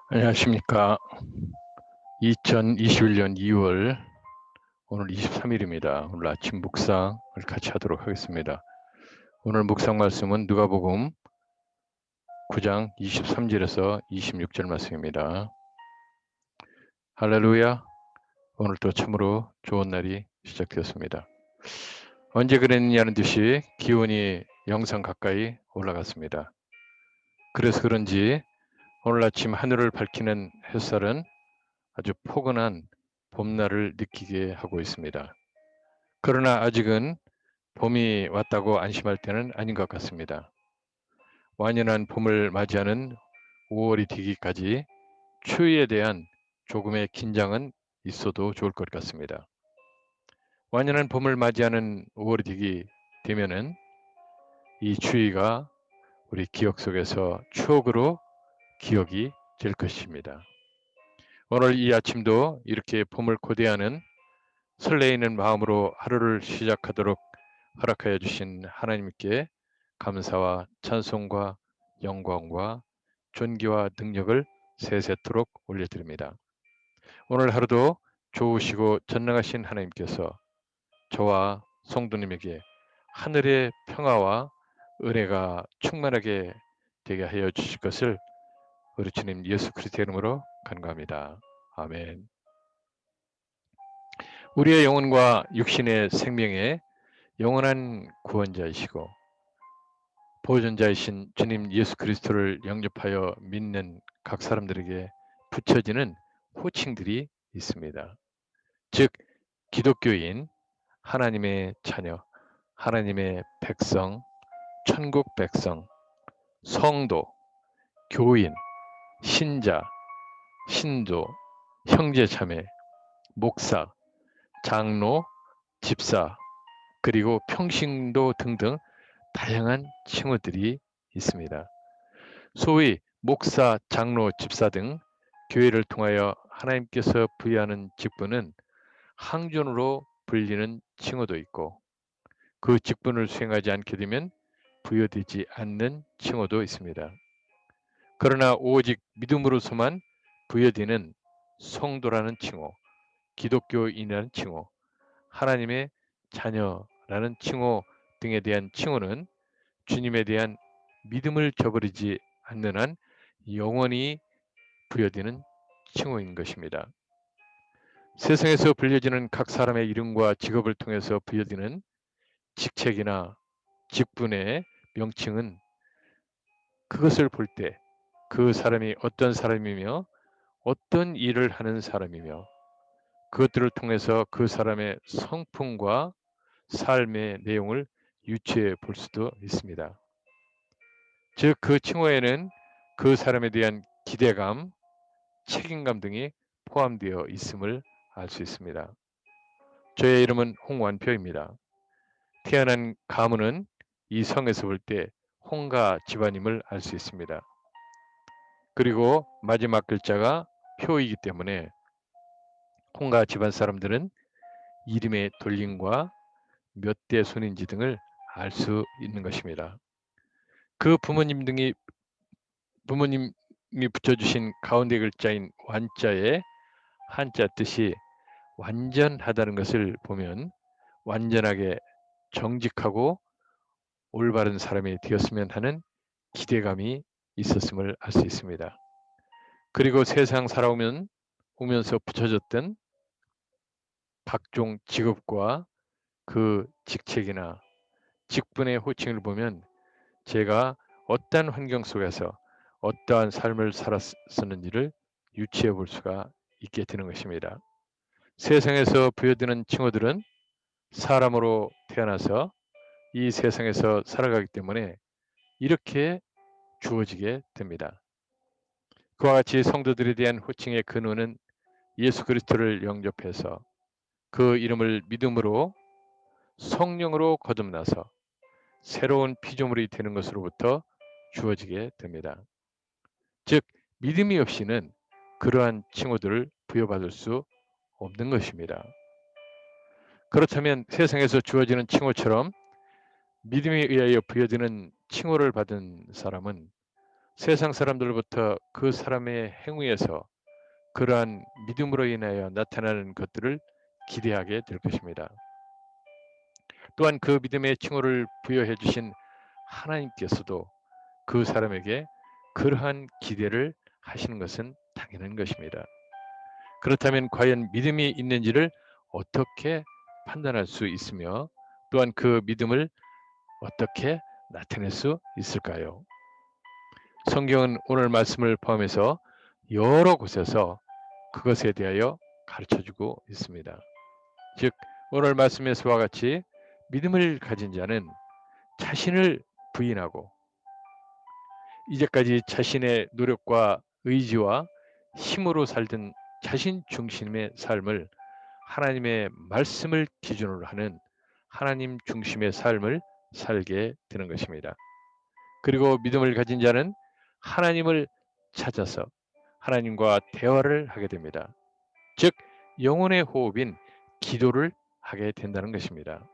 안녕하십니까. 2021년 2월 오늘 23일입니다. 오늘 아침 묵상을 같이 하도록 하겠습니다. 오늘 묵상 말씀은 누가복음 9장 23절에서 26절 말씀입니다. 할렐루야. 오늘도 참으로 좋은 날이 시작되었습니다. 언제 그랬느냐는 듯이 기온이 영상 가까이 올라갔습니다. 그래서 그런지 오늘 아침 하늘을 밝히는 햇살은 아주 포근한 봄날을 느끼게 하고 있습니다. 그러나 아직은 봄이 왔다고 안심할 때는 아닌 것 같습니다. 완연한 봄을 맞이하는 5월이 되기까지 추위에 대한 조금의 긴장은 있어도 좋을 것 같습니다. 완연한 봄을 맞이하는 5월이 되면은 이 추위가 우리 기억 속에서 추억으로 기억이 될 것입니다. 오늘 이 아침도 이렇게 봄을 고대하는 설레이는 마음으로 하루를 시작하도록 허락하여 주신 하나님께 감사와 찬송과 영광과 존귀와 능력을 세세토록 올려드립니다. 오늘 하루도 좋으시고 전능하신 하나님께서 저와 성도님에게 하늘의 평화와 은혜가 충만하게 되게 하여 주실 것을 우리 주님 예수 그리스도의 이름으로 간구합니다. 아멘. 우리의 영혼과 육신의 생명의 영원한 구원자이시고 보존자이신 주님 예수 그리스도를 영접하여 믿는 각 사람들에게 붙여지는 호칭들이 있습니다. 즉 기독교인, 하나님의 자녀, 하나님의 백성, 천국 백성, 성도, 교인, 신자, 신도, 형제자매, 목사, 장로, 집사, 그리고 평신도 등등 다양한 칭호들이 있습니다. 소위 목사, 장로, 집사 등 교회를 통하여 하나님께서 부여하는 직분은 항존으로 불리는 칭호도 있고 그 직분을 수행하지 않게 되면 부여되지 않는 칭호도 있습니다. 그러나 오직 믿음으로서만 부여되는 성도라는 칭호, 기독교인이라는 칭호, 하나님의 자녀라는 칭호 등에 대한 칭호는 주님에 대한 믿음을 저버리지 않는 한 영원히 부여되는 칭호인 것입니다. 세상에서 불려지는 각 사람의 이름과 직업을 통해서 부여되는 직책이나 직분의 명칭은 그것을 볼 때 그 사람이 어떤 사람이며 어떤 일을 하는 사람이며 그것들을 통해서 그 사람의 성품과 삶의 내용을 유추해 볼 수도 있습니다. 즉 그 칭호에는 그 사람에 대한 기대감, 책임감 등이 포함되어 있음을 알 수 있습니다. 저의 이름은 홍완표입니다. 태어난 가문은 이 성에서 볼 때 홍가 집안임을 알 수 있습니다. 그리고 마지막 글자가 표이기 때문에 홍가 집안 사람들은 이름의 돌림과 몇 대 손인지 등을 알 수 있는 것입니다. 그 부모님이 붙여주신 가운데 글자인 완자의 한자 뜻이 완전하다는 것을 보면 완전하게 정직하고 올바른 사람이 되었으면 하는 기대감이 있었음을 알 수 있습니다. 그리고 세상 오면서 붙여졌던 각종 직업과 그 직책이나 직분의 호칭을 보면 제가 어떠한 환경 속에서 어떠한 삶을 살았었는지를 유추해 볼 수가 있게 되는 것입니다. 세상에서 부여되는 칭호들은 사람으로 태어나서 이 세상에서 살아가기 때문에 이렇게 주어지게 됩니다. 그와 같이 성도들에 대한 호칭의 근원은 예수 그리스도를 영접해서 그 이름을 믿음으로 성령으로 거듭나서 새로운 피조물이 되는 것으로부터 주어지게 됩니다. 즉 믿음이 없이는 그러한 칭호들을 부여받을 수 없는 것입니다. 그렇다면 세상에서 주어지는 칭호처럼 믿음에 의하여 부여되는 칭호를 받은 사람은 세상 사람들로부터 그 사람의 행위에서 그러한 믿음으로 인하여 나타나는 것들을 기대하게 될 것입니다. 또한 그 믿음의 칭호를 부여해 주신 하나님께서도 그 사람에게 그러한 기대를 하시는 것은 당연한 것입니다. 그렇다면 과연 믿음이 있는지를 어떻게 판단할 수 있으며 또한 그 믿음을 어떻게 나타낼 수 있을까요? 성경은 오늘 말씀을 포함해서 여러 곳에서 그것에 대하여 가르쳐주고 있습니다. 즉 오늘 말씀에서와 같이 믿음을 가진 자는 자신을 부인하고 이제까지 자신의 노력과 의지와 힘으로 살던 자신 중심의 삶을 하나님의 말씀을 기준으로 하는 하나님 중심의 삶을 살게 되는 것입니다. 그리고 믿음을 가진 자는 하나님을 찾아서 하나님과 대화를 하게 됩니다. 즉 영혼의 호흡인 기도를 하게 된다는 것입니다.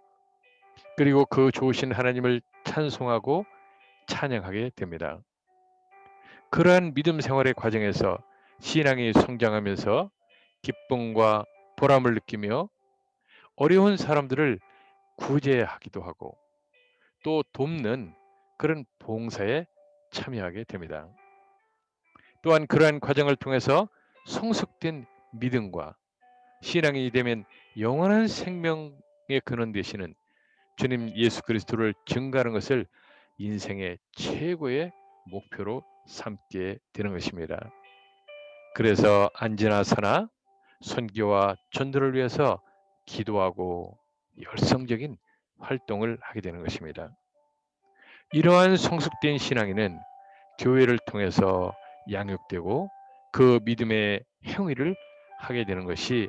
그리고 그 좋으신 하나님을 찬송하고 찬양하게 됩니다. 그러한 믿음 생활의 과정에서 신앙이 성장하면서 기쁨과 보람을 느끼며 어려운 사람들을 구제하기도 하고 또 돕는 그런 봉사에 참여하게 됩니다. 또한 그러한 과정을 통해서 성숙된 믿음과 신앙이 되면 영원한 생명의 근원 되시는 주님 예수 그리스도를 증거하는 것을 인생의 최고의 목표로 삼게 되는 것입니다. 그래서 안지나 사나 선교와 전도를 위해서 기도하고 열성적인 활동을 하게 되는 것입니다. 이러한 성숙된 신앙인은 교회를 통해서 양육되고 그 믿음의 행위를 하게 되는 것이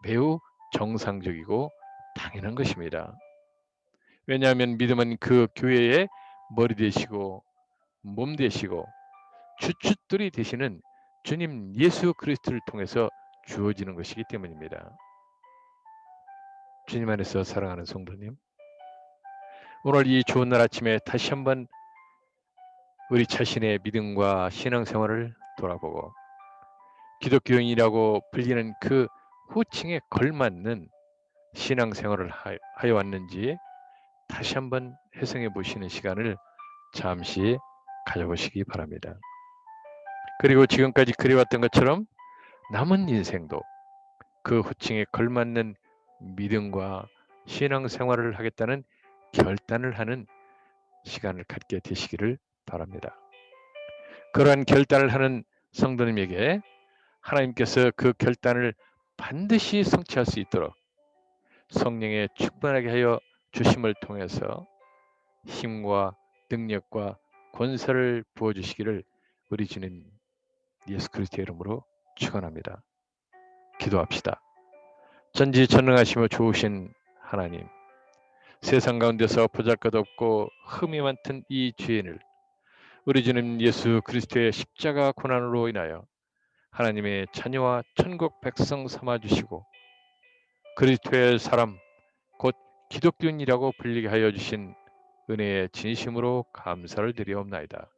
매우 정상적이고 당연한 것입니다. 왜냐하면 믿음은 그 교회의 머리 되시고 몸 되시고 주춧돌이 되시는 주님 예수 그리스도를 통해서 주어지는 것이기 때문입니다. 주님 안에서 사랑하는 성도님, 오늘 이 좋은 날 아침에 다시 한번 우리 자신의 믿음과 신앙생활을 돌아보고 기독교인이라고 불리는 그 호칭에 걸맞는 신앙생활을 하여 왔는지 다시 한번 회상해 보시는 시간을 잠시 가져보시기 바랍니다. 그리고 지금까지 그래왔던 것처럼 남은 인생도 그 호칭에 걸맞는 믿음과 신앙생활을 하겠다는 결단을 하는 시간을 갖게 되시기를 바랍니다. 그러한 결단을 하는 성도님에게 하나님께서 그 결단을 반드시 성취할 수 있도록 성령의 충만하게 하여 주심을 통해서 힘과 능력과 권세를 부어주시기를 우리 주님 예수 그리스도의 이름으로 축원합니다. 기도합시다. 전지전능하시며 좋으신 하나님, 세상 가운데서 보잘것없고 흠이 많던 이 죄인을 우리 주님 예수 그리스도의 십자가 고난으로 인하여 하나님의 자녀와 천국 백성 삼아 주시고 그리스도의 사람 곧 기독교인이라고 불리게 하여 주신 은혜의 진심으로 감사를 드리옵나이다.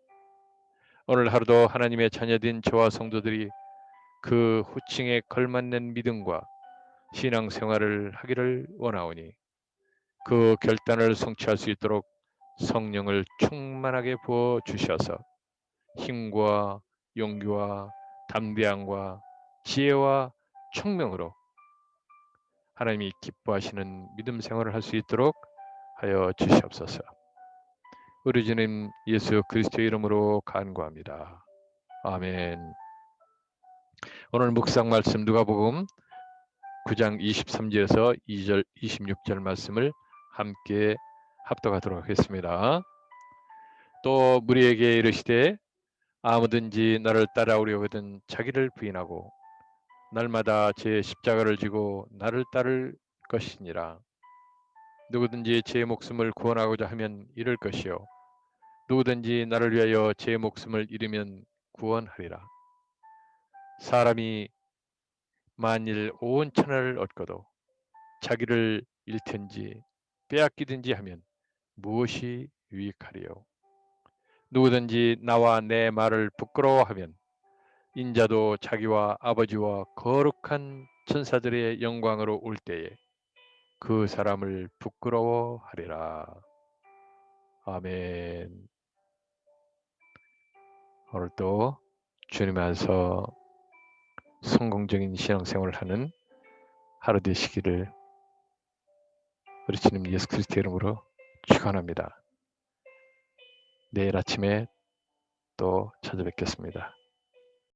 오늘 하루도 하나님의 자녀된 저와 성도들이 그 호칭에 걸맞는 믿음과 신앙생활을 하기를 원하오니 그 결단을 성취할 수 있도록 성령을 충만하게 부어 주셔서 힘과 용기와 담대함과 지혜와 총명으로 하나님이 기뻐하시는 믿음 생활을 할 수 있도록 하여 주시옵소서. 우리 주님 예수 그리스도의 이름으로 간구합니다. 아멘. 오늘 묵상 말씀 누가복음 9장 23절에서 2절 26절 말씀을 함께 합독하도록 하겠습니다. 또 무리에게 이르시되 아무든지 나를 따라오려거든 자기를 부인하고 날마다 제 십자가를 지고 나를 따를 것이니라. 누구든지 제 목숨을 구원하고자 하면 잃을 것이요 누구든지 나를 위하여 제 목숨을 잃으면 구원하리라. 사람이 만일 온 천하를 얻고도 자기를 잃든지 빼앗기든지 하면 무엇이 유익하리요? 누구든지 나와 내 말을 부끄러워하면 인자도 자기와 아버지와 거룩한 천사들의 영광으로 올 때에 그 사람을 부끄러워하리라. 아멘. 오늘도 주님 안에서 성공적인 신앙생활을 하는 하루 되시기를 우리 주님 예수 그리스도의 이름으로 축원합니다. 내일 아침에 또 찾아뵙겠습니다.